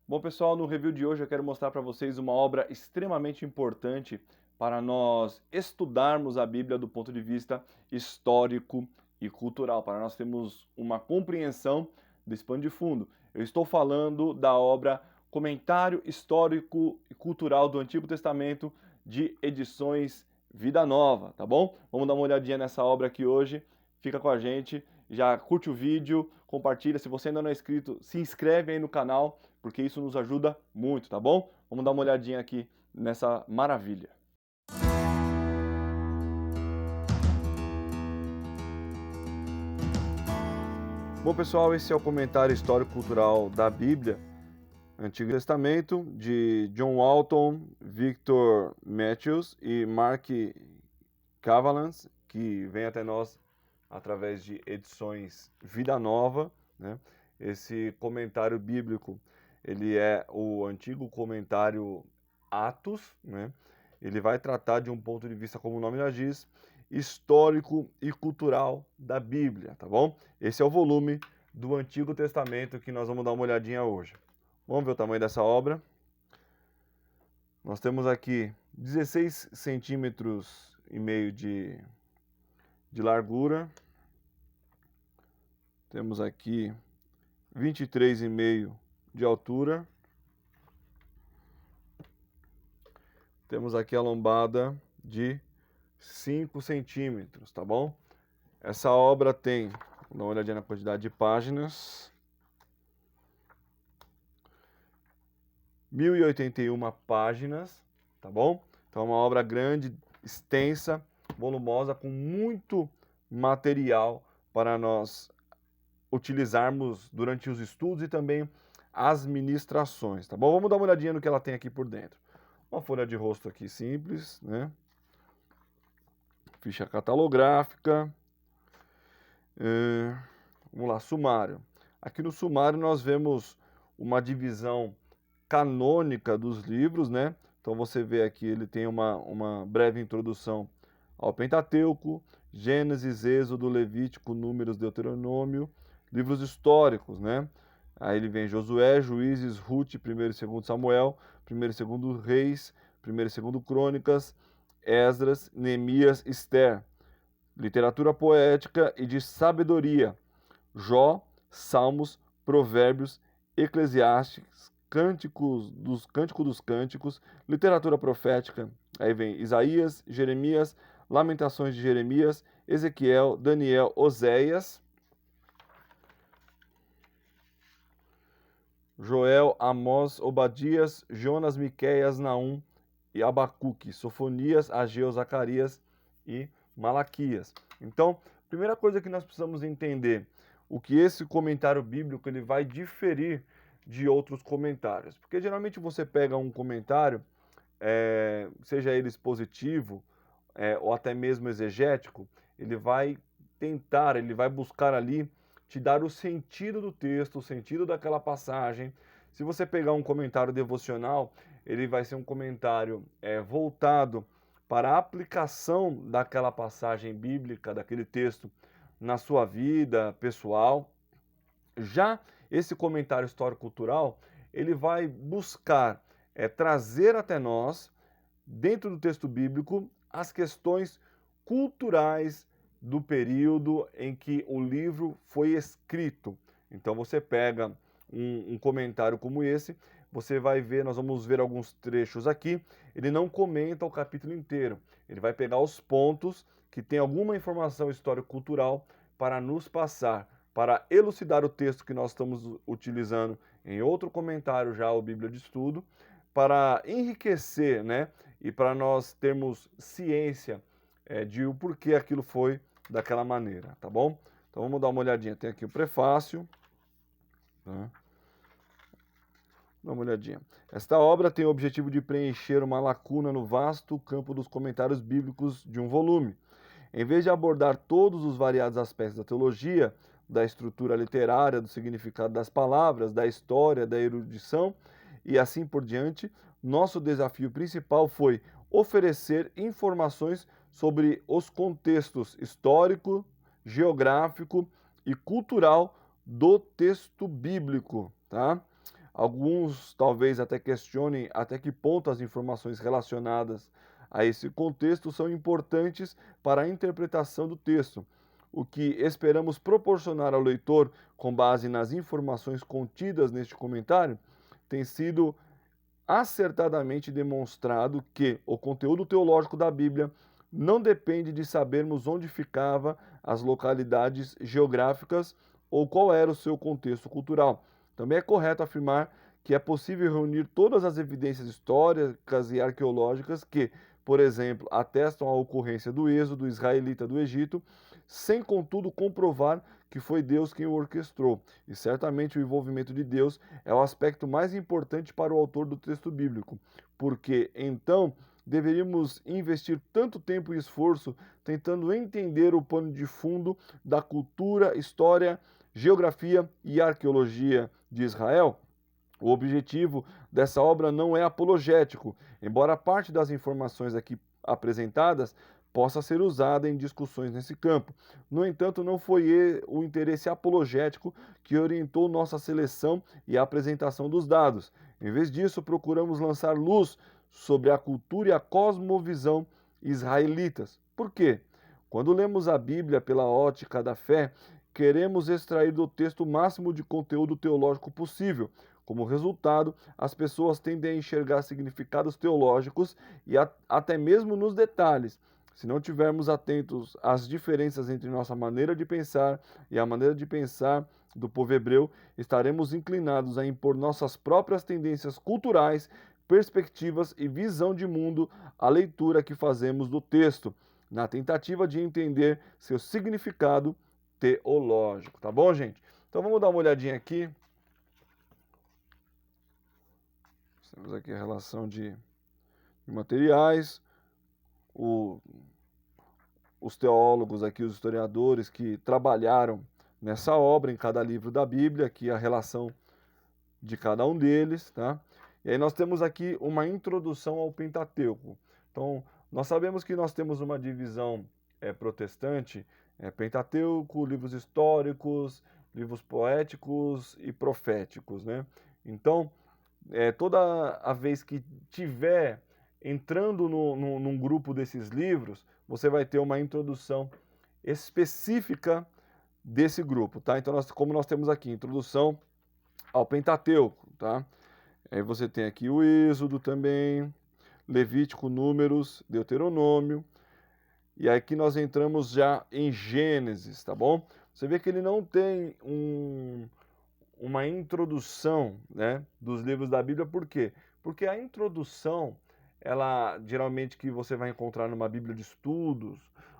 Bom, pessoal, no review de hoje eu quero mostrar para vocês uma obra extremamente importante para nós estudarmos a Bíblia do ponto de vista histórico e cultural, para nós termos uma compreensão desse pano de fundo. Eu estou falando da obra Comentário Histórico e Cultural do Antigo Testamento de Edições Vida Nova, tá bom? Vamos dar uma olhadinha nessa obra aqui hoje. Fica com a gente, já curte o vídeo, compartilha. Se você ainda não é inscrito, se inscreve aí no canal, porque isso nos ajuda muito, tá bom? Vamos dar uma olhadinha aqui nessa maravilha. Bom, pessoal, esse é o comentário histórico-cultural da Bíblia, Antigo Testamento, de John Walton, Victor Matthews e Mark Cavalans, que vem até nós através de edições Vida Nova, né? Esse comentário bíblico, ele é o antigo comentário Atos, né? Ele vai tratar de um ponto de vista, como o nome já diz, histórico e cultural da Bíblia, tá bom? Esse é o volume do Antigo Testamento que nós vamos dar uma olhadinha hoje. Vamos ver o tamanho dessa obra. Nós temos aqui 16 centímetros e meio de largura. Temos aqui 23,5 de altura. Temos aqui a lombada de 5 centímetros, tá bom? Essa obra tem, vou dar uma olhadinha na quantidade de páginas, 1081 páginas, tá bom? Então é uma obra grande, extensa, volumosa, com muito material para nós utilizarmos durante os estudos e também as ministrações, tá bom? Vamos dar uma olhadinha no que ela tem aqui por dentro. Uma folha de rosto aqui simples, né? Ficha catalográfica. Vamos lá, sumário. Aqui no sumário nós vemos uma divisão canônica dos livros, né? Então você vê aqui, ele tem uma breve introdução ao Pentateuco, Gênesis, Êxodo, Levítico, Números, Deuteronômio, livros históricos, né? Aí ele vem Josué, Juízes, Ruth, 1º e 2º Samuel, 1º e 2º Reis, 1º e 2º Crônicas, Esdras, Neemias, Esther. Literatura poética e de sabedoria, Jó, Salmos, Provérbios, Eclesiastes, Cântico dos Cânticos, literatura profética, aí vem Isaías, Jeremias, Lamentações de Jeremias, Ezequiel, Daniel, Oséias, Joel, Amós, Obadias, Jonas, Miqueias, Naum e Abacuque, Sofonias, Ageu, Zacarias e Malaquias. Então, primeira coisa que nós precisamos entender, o que esse comentário bíblico ele vai diferir de outros comentários. Porque geralmente você pega um comentário, seja ele expositivo ou até mesmo exegético, ele vai tentar, ele vai buscar ali te dar o sentido do texto, o sentido daquela passagem. Se você pegar um comentário devocional, ele vai ser um comentário voltado para a aplicação daquela passagem bíblica, daquele texto, na sua vida pessoal. Já esse comentário histórico-cultural, ele vai buscar trazer até nós, dentro do texto bíblico, as questões culturais do período em que o livro foi escrito. Então você pega um comentário como esse, você vai ver, nós vamos ver alguns trechos aqui, ele não comenta o capítulo inteiro, ele vai pegar os pontos que tem alguma informação histórico-cultural para nos passar, para elucidar o texto que nós estamos utilizando em outro comentário já, o Bíblia de Estudo, para enriquecer, né, e para nós termos ciência de o porquê aquilo foi daquela maneira, tá bom? Então vamos dar uma olhadinha, tem aqui o prefácio, tá? Dá uma olhadinha. Esta obra tem o objetivo de preencher uma lacuna no vasto campo dos comentários bíblicos de um volume. Em vez de abordar todos os variados aspectos da teologia, da estrutura literária, do significado das palavras, da história, da erudição e assim por diante, nosso desafio principal foi oferecer informações sobre os contextos histórico, geográfico e cultural do texto bíblico, tá? Alguns talvez até questionem até que ponto as informações relacionadas a esse contexto são importantes para a interpretação do texto. O que esperamos proporcionar ao leitor com base nas informações contidas neste comentário tem sido acertadamente demonstrado que o conteúdo teológico da Bíblia não depende de sabermos onde ficava as localidades geográficas ou qual era o seu contexto cultural. Também é correto afirmar que é possível reunir todas as evidências históricas e arqueológicas que, por exemplo, atestam a ocorrência do êxodo israelita do Egito, sem contudo comprovar que foi Deus quem o orquestrou. E certamente o envolvimento de Deus é o aspecto mais importante para o autor do texto bíblico, porque então deveríamos investir tanto tempo e esforço tentando entender o pano de fundo da cultura, história, geografia e arqueologia de Israel? O objetivo dessa obra não é apologético, embora parte das informações aqui apresentadas possa ser usada em discussões nesse campo. No entanto, não foi o interesse apologético que orientou nossa seleção e a apresentação dos dados. Em vez disso, procuramos lançar luz sobre a cultura e a cosmovisão israelitas. Por quê? Quando lemos a Bíblia pela ótica da fé, queremos extrair do texto o máximo de conteúdo teológico possível. Como resultado, as pessoas tendem a enxergar significados teológicos e até mesmo nos detalhes. Se não tivermos atentos às diferenças entre nossa maneira de pensar e a maneira de pensar do povo hebreu, estaremos inclinados a impor nossas próprias tendências culturais, perspectivas e visão de mundo à leitura que fazemos do texto, na tentativa de entender seu significado teológico. Tá bom, gente? Então vamos dar uma olhadinha aqui. Temos aqui a relação de materiais, os teólogos aqui, os historiadores que trabalharam nessa obra, em cada livro da Bíblia, aqui a relação de cada um deles, tá? E aí nós temos aqui uma introdução ao Pentateuco. Então, nós sabemos que nós temos uma divisão protestante, Pentateuco, livros históricos, livros poéticos e proféticos, né? Então, toda a vez que tiver entrando num grupo desses livros, você vai ter uma introdução específica desse grupo, tá? Então, como nós temos aqui, introdução ao Pentateuco, tá? Aí você tem aqui o Êxodo também, Levítico, Números, Deuteronômio, e aqui nós entramos já em Gênesis, tá bom? Você vê que ele não tem uma introdução, né, dos livros da Bíblia, por quê? Porque a introdução, ela geralmente que você vai encontrar numa Bíblia de estudos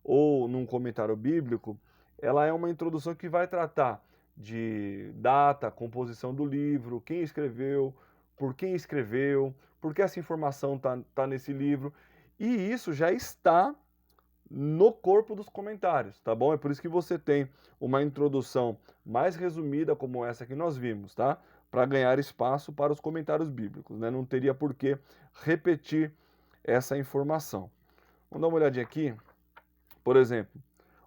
ou num comentário bíblico, ela é uma introdução que vai tratar de data, composição do livro, quem escreveu, por que essa informação tá nesse livro, e isso já está no corpo dos comentários, tá bom? É por isso que você tem uma introdução mais resumida como essa que nós vimos, tá? Para ganhar espaço para os comentários bíblicos, né? Não teria por que repetir essa informação. Vamos dar uma olhadinha aqui. Por exemplo,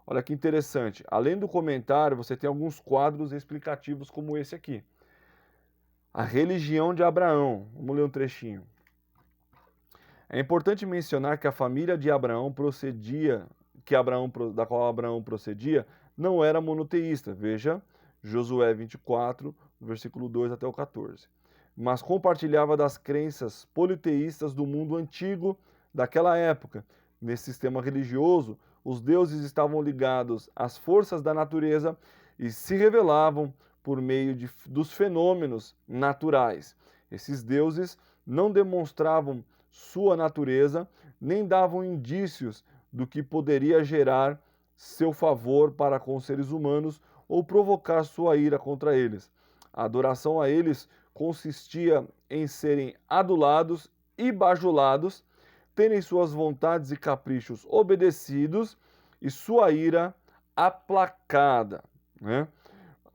olha que interessante. Além do comentário, você tem alguns quadros explicativos como esse aqui. A religião de Abraão. Vamos ler um trechinho. É importante mencionar que a família de Abraão da qual Abraão procedia, não era monoteísta. Veja, Josué 24, versículo 2 até o 14. Mas compartilhava das crenças politeístas do mundo antigo daquela época. Nesse sistema religioso, os deuses estavam ligados às forças da natureza e se revelavam por meio dos fenômenos naturais. Esses deuses não demonstravam sua natureza, nem davam indícios do que poderia gerar seu favor para com os seres humanos ou provocar sua ira contra eles. A adoração a eles consistia em serem adulados e bajulados, terem suas vontades e caprichos obedecidos e sua ira aplacada, né?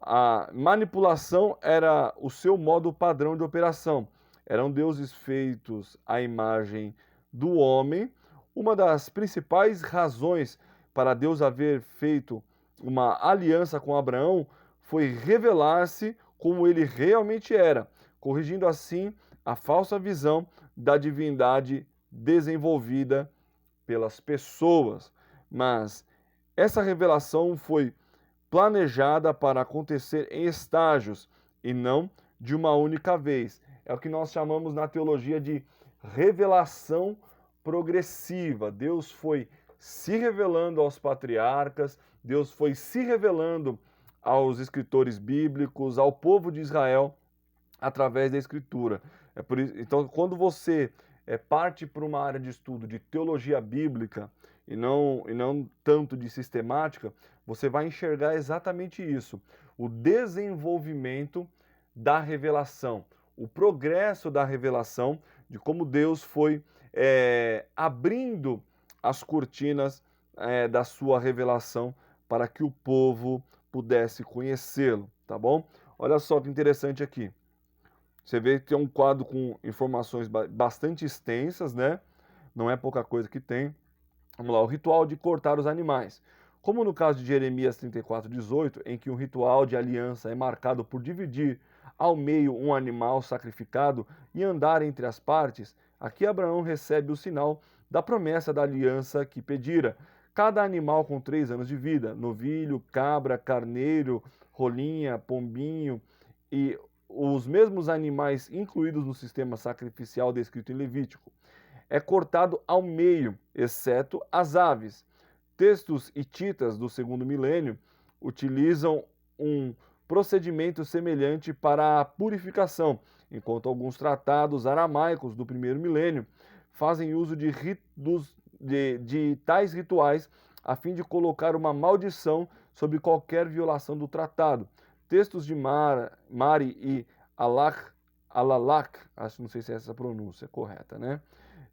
A manipulação era o seu modo padrão de operação. Eram deuses feitos à imagem do homem. Uma das principais razões para Deus haver feito uma aliança com Abraão foi revelar-se como ele realmente era, corrigindo assim a falsa visão da divindade desenvolvida pelas pessoas. Mas essa revelação foi planejada para acontecer em estágios e não de uma única vez. É o que nós chamamos na teologia de revelação progressiva. Deus foi se revelando aos patriarcas, Deus foi se revelando aos escritores bíblicos, ao povo de Israel, através da Escritura. Então, quando você parte para uma área de estudo de teologia bíblica e não tanto de sistemática, você vai enxergar exatamente isso: o desenvolvimento da revelação, o progresso da revelação, de como Deus foi abrindo as cortinas da sua revelação para que o povo pudesse conhecê-lo, tá bom? Olha só que interessante aqui. Você vê que é um quadro com informações bastante extensas, né? Não é pouca coisa que tem. Vamos lá, o ritual de cortar os animais. Como no caso de Jeremias 34:18, em que um ritual de aliança é marcado por dividir ao meio um animal sacrificado e andar entre as partes, aqui Abraão recebe o sinal da promessa da aliança que pedira. Cada animal com 3 anos de vida, novilho, cabra, carneiro, rolinha, pombinho e os mesmos animais incluídos no sistema sacrificial descrito em Levítico, é cortado ao meio, exceto as aves. Textos hititas do segundo milênio utilizam um procedimento semelhante para a purificação, enquanto alguns tratados aramaicos do primeiro milênio fazem uso de tais rituais a fim de colocar uma maldição sobre qualquer violação do tratado. Textos de Mari e Alalak, não sei se é essa a pronúncia correta, né?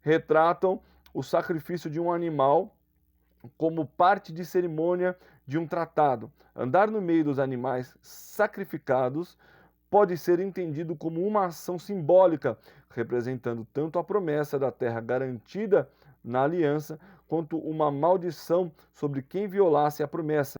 Retratam o sacrifício de um animal como parte de cerimônia de um tratado. Andar no meio dos animais sacrificados pode ser entendido como uma ação simbólica, representando tanto a promessa da terra garantida na aliança, quanto uma maldição sobre quem violasse a promessa.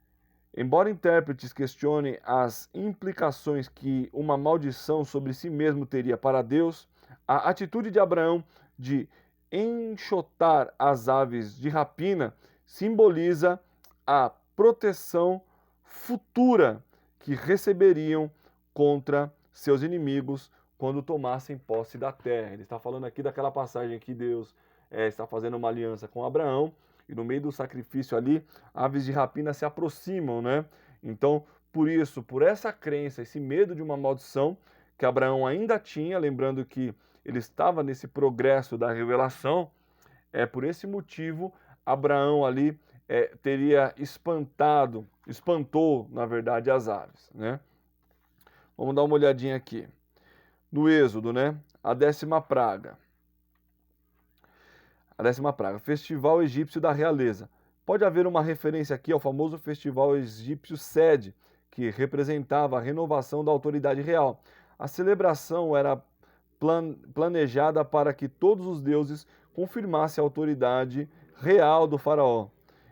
Embora intérpretes questionem as implicações que uma maldição sobre si mesmo teria para Deus, a atitude de Abraão de enxotar as aves de rapina simboliza a proteção futura que receberiam contra seus inimigos quando tomassem posse da terra. Ele está falando aqui daquela passagem que Deus está fazendo uma aliança com Abraão, e no meio do sacrifício ali, aves de rapina se aproximam, né? Então, por isso, por essa crença, esse medo de uma maldição que Abraão ainda tinha, lembrando que ele estava nesse progresso da revelação, por esse motivo, Abraão ali espantou, na verdade, as aves, né? Vamos dar uma olhadinha aqui. No Êxodo, né? A 10ª praga. A 10ª praga, Festival Egípcio da Realeza. Pode haver uma referência aqui ao famoso Festival Egípcio Sede, que representava a renovação da autoridade real. A celebração era planejada para que todos os deuses confirmassem a autoridade real do faraó.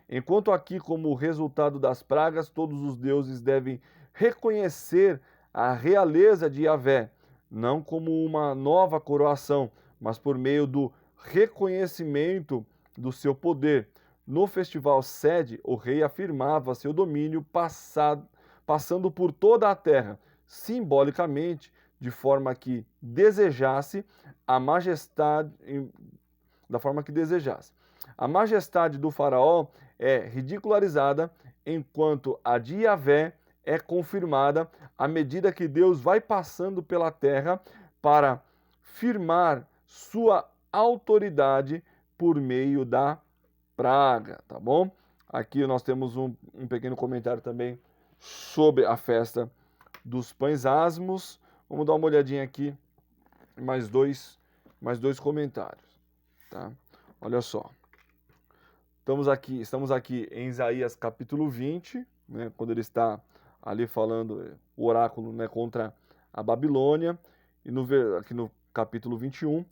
Enquanto aqui, como resultado das pragas, todos os deuses devem reconhecer a realeza de Yahvé, não como uma nova coroação, mas por meio do reconhecimento do seu poder. No festival Sede, o rei afirmava seu domínio passando por toda a terra, simbolicamente, de forma que desejasse a majestade, da forma que desejasse. A majestade do faraó é ridicularizada, enquanto a de Yahvé é confirmada à medida que Deus vai passando pela terra para firmar sua autoridade por meio da praga, tá bom? Aqui nós temos um pequeno comentário também sobre a festa dos pães asmos. Vamos dar uma olhadinha aqui, mais dois comentários, tá? Olha só. Estamos aqui em Isaías capítulo 20, né, quando ele está ali falando o oráculo, né, contra a Babilônia, e aqui no capítulo 21,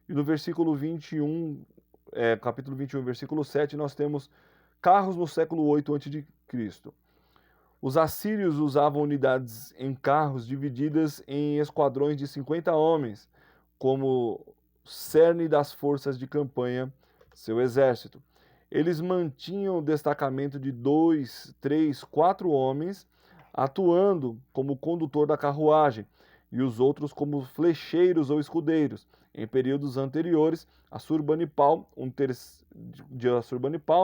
e no versículo 21, capítulo 21, versículo 7, nós temos carros no século 8 a.C. Os assírios usavam unidades em carros divididas em esquadrões de 50 homens, como cerne das forças de campanha, seu exército. Eles mantinham o destacamento de 2, 3, 4 homens, atuando como condutor da carruagem, e os outros como flecheiros ou escudeiros. Em períodos anteriores, Assurbanipal,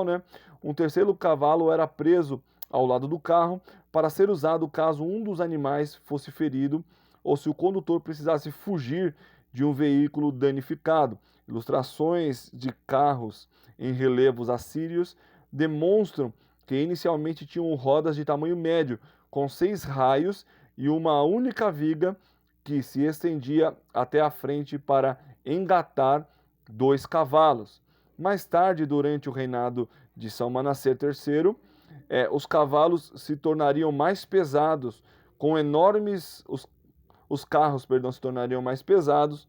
né, um terceiro cavalo era preso ao lado do carro para ser usado caso um dos animais fosse ferido ou se o condutor precisasse fugir de um veículo danificado. Ilustrações de carros em relevos assírios demonstram que inicialmente tinham rodas de tamanho médio, com 6 raios e uma única viga que se estendia até a frente para engatar 2 cavalos. Mais tarde, durante o reinado de São Manassés III, os cavalos se tornariam mais pesados, com enormes os carros, perdão, se tornariam mais pesados,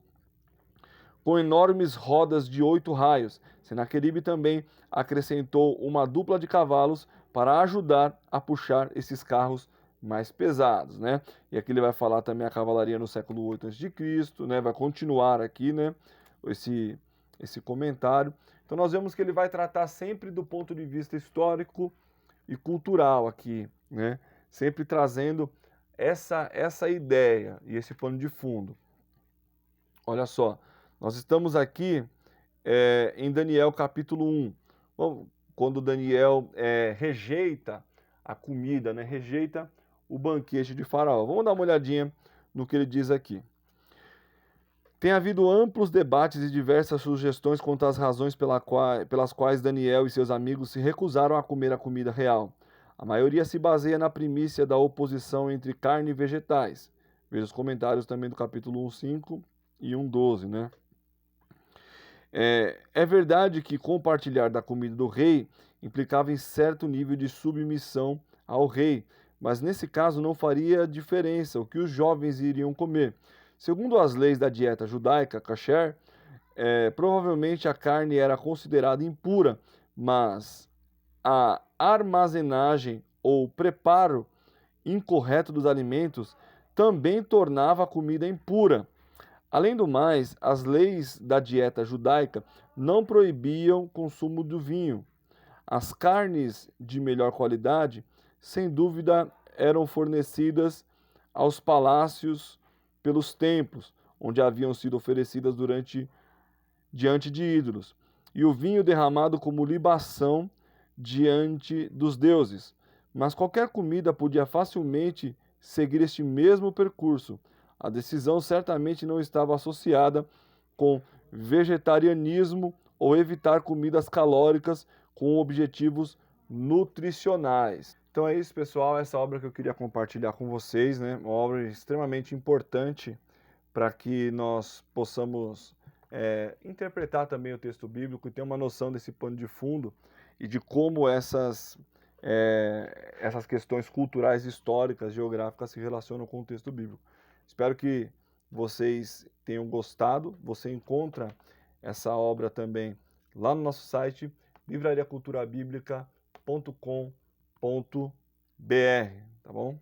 com enormes rodas de 8 raios. Senaqueribe também acrescentou uma dupla de cavalos para ajudar a puxar esses carros mais pesados, né? E aqui ele vai falar também a cavalaria no século 8 a.C., né? Vai continuar aqui, né? Esse comentário. Então nós vemos que ele vai tratar sempre do ponto de vista histórico e cultural aqui, né? Sempre trazendo essa ideia e esse pano de fundo. Olha só, nós estamos aqui em Daniel capítulo 1, quando Daniel rejeita a comida, né? Rejeita o banquete de Faraó. Vamos dar uma olhadinha no que ele diz aqui. Tem havido amplos debates e diversas sugestões quanto às razões pelas quais Daniel e seus amigos se recusaram a comer a comida real. A maioria se baseia na primícia da oposição entre carne e vegetais. Veja os comentários também do capítulo 1:5 e 1:12, né? É verdade que compartilhar da comida do rei implicava em certo nível de submissão ao rei, mas nesse caso não faria diferença o que os jovens iriam comer. Segundo as leis da dieta judaica kasher, provavelmente a carne era considerada impura, mas a armazenagem ou preparo incorreto dos alimentos também tornava a comida impura. Além do mais, as leis da dieta judaica não proibiam o consumo do vinho. As carnes de melhor qualidade, sem dúvida, eram fornecidas aos palácios pelos templos, onde haviam sido oferecidas diante de ídolos, e o vinho derramado como libação diante dos deuses. Mas qualquer comida podia facilmente seguir este mesmo percurso. A decisão certamente não estava associada com vegetarianismo ou evitar comidas calóricas com objetivos nutricionais. Então é isso, pessoal, essa obra que eu queria compartilhar com vocês, né? Uma obra extremamente importante para que nós possamos interpretar também o texto bíblico e ter uma noção desse pano de fundo e de como essas questões culturais, históricas, geográficas se relacionam com o texto bíblico. Espero que vocês tenham gostado. Você encontra essa obra também lá no nosso site, livrariaculturabiblica.com.br, tá bom?